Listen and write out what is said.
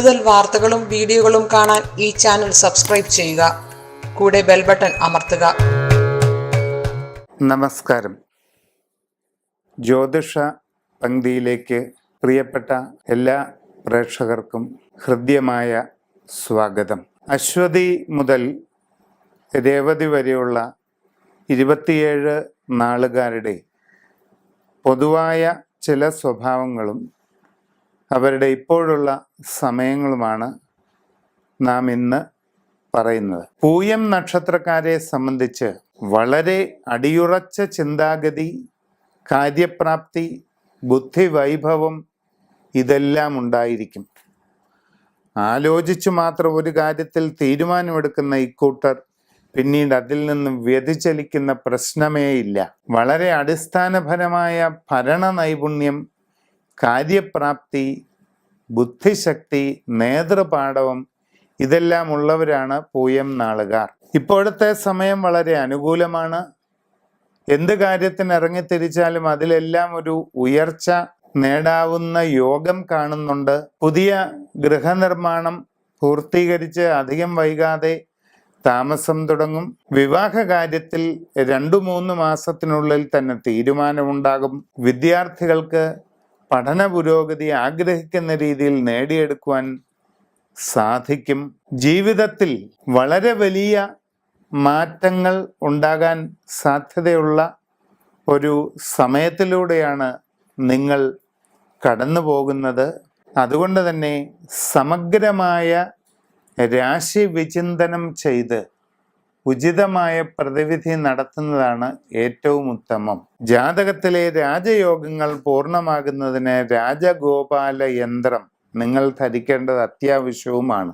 കൂടുതൽ വാർത്തകളും വീഡിയോകളും കാണാൻ ഈ ചാനൽ സബ്സ്ക്രൈബ് ചെയ്യുക. കൂടെ ബെൽ ബട്ടൺ അമർത്തുക. നമസ്കാരം. ജ്യോതിഷ പങ്ക്തിയിലേക്ക് പ്രിയപ്പെട്ട എല്ലാ പ്രേക്ഷകർക്കും ഹൃദ്യമായ സ്വാഗതം. അശ്വതി മുതൽ രേവതി വരെയുള്ള 27 നാളുകാരുടെ പൊതുവായ ചില സ്വഭാവങ്ങളും അവരുടെ ഇപ്പോഴുള്ള സമയങ്ങളുമാണ് നാം ഇന്ന് പറയുന്നത്. പൂയം നക്ഷത്രക്കാരെ സംബന്ധിച്ച് വളരെ അടിയുറച്ച ചിന്താഗതി, കാര്യപ്രാപ്തി, ബുദ്ധിവൈഭവം ഇതെല്ലാം ഉണ്ടായിരിക്കും. ആലോചിച്ചു മാത്രം ഒരു കാര്യത്തിൽ തീരുമാനമെടുക്കുന്ന ഇക്കൂട്ടർ പിന്നീട് അതിൽ നിന്നും വ്യതിചലിക്കുന്ന പ്രശ്നമേ ഇല്ല. വളരെ അടിസ്ഥാനപരമായ ഭരണ നൈപുണ്യം, കാര്യപ്രാപ്തി, ബുദ്ധിശക്തി, നേതൃപാടവം ഇതെല്ലാം ഉള്ളവരാണ് പൂയം നാളുകാർ. ഇപ്പോഴത്തെ സമയം വളരെ അനുകൂലമാണ്. എന്ത് കാര്യത്തിന് ഇറങ്ങിത്തിരിച്ചാലും അതിലെല്ലാം ഒരു ഉയർച്ച നേടാവുന്ന യോഗം കാണുന്നുണ്ട്. പുതിയ ഗൃഹനിർമ്മാണം പൂർത്തീകരിച്ച് അധികം വൈകാതെ താമസം തുടങ്ങും. വിവാഹ കാര്യത്തിൽ 2-3 മാസത്തിനുള്ളിൽ തന്നെ തീരുമാനമുണ്ടാകും. വിദ്യാർത്ഥികൾക്ക് പഠന പുരോഗതി ആഗ്രഹിക്കുന്ന രീതിയിൽ നേടിയെടുക്കുവാൻ സാധിക്കും. ജീവിതത്തിൽ വളരെ വലിയ മാറ്റങ്ങൾ ഉണ്ടാകാൻ സാധ്യതയുള്ള ഒരു സമയത്തിലൂടെയാണ് നിങ്ങൾ കടന്നു പോകുന്നത്. അതുകൊണ്ട് തന്നെ സമഗ്രമായ രാശി വിചിന്തനം ചെയ്ത് ഉചിതമായ പ്രതിവിധി നടത്തുന്നതാണ് ഏറ്റവും ഉത്തമം. ജാതകത്തിലെ രാജയോഗങ്ങൾ പൂർണ്ണമാകുന്നതിന് രാജഗോപാല യന്ത്രം നിങ്ങൾ ധരിക്കേണ്ടത് അത്യാവശ്യവുമാണ്.